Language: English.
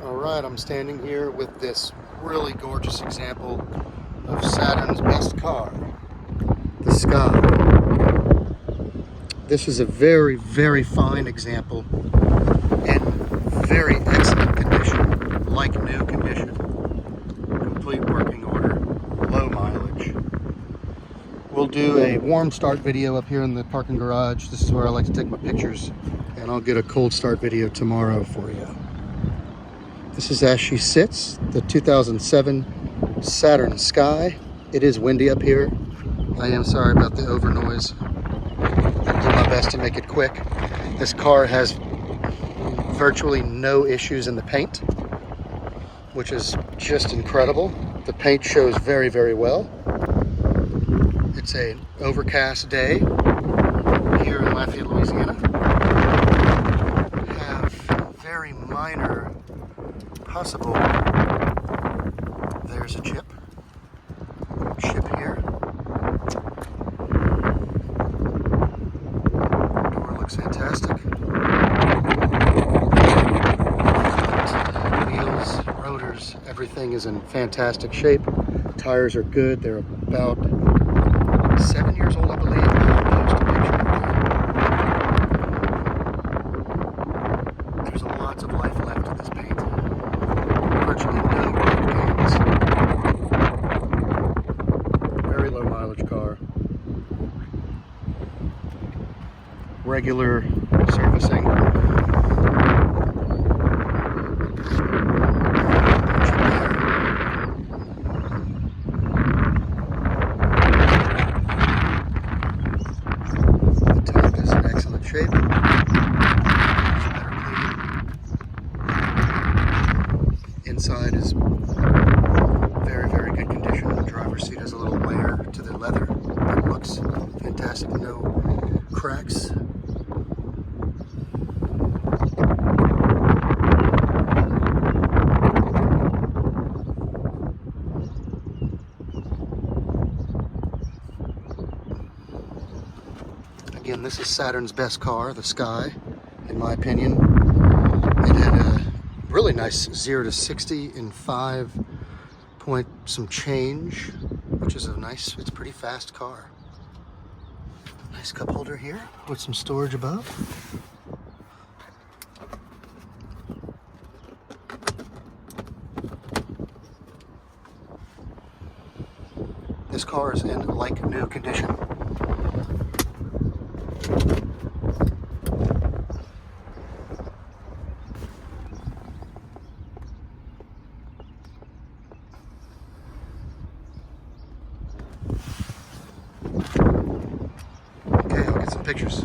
Alright, I'm standing here with this really gorgeous example of Saturn's best car, the Sky. This is a very, very fine example in very excellent condition, like new condition. Complete working order, low mileage. We'll do a warm start video up here in the parking garage. This is where I like to take my pictures, and I'll get a cold start video tomorrow for you. This is as she sits, the 2007 Saturn Sky. It is windy up here. I am sorry about the over noise. I'll do my best to make it quick. This car has virtually no issues in the paint, which is just incredible. The paint shows very, very well. It's an overcast day here in Lafayette, Louisiana. Have very minor possible, there's a chip here. Door looks fantastic. Wheels, rotors, everything is in fantastic shape. Tires are good. They're about 7 years old, I believe. I'll post a picture of that. There's lots of life left in this paint. Virtually no cracked paints. Very low mileage car. Regular servicing. The top is in excellent shape. Inside is very, very good condition. The driver's seat has a little wear to the leather, but it looks fantastic. No cracks. Again, this is Saturn's best car, the Sky, in my opinion. It had a really nice 0 to 60 in 5 point some change, which is it's a pretty fast car. Nice cup holder here with some storage above. This car is in like new condition. Okay, I'll get some pictures.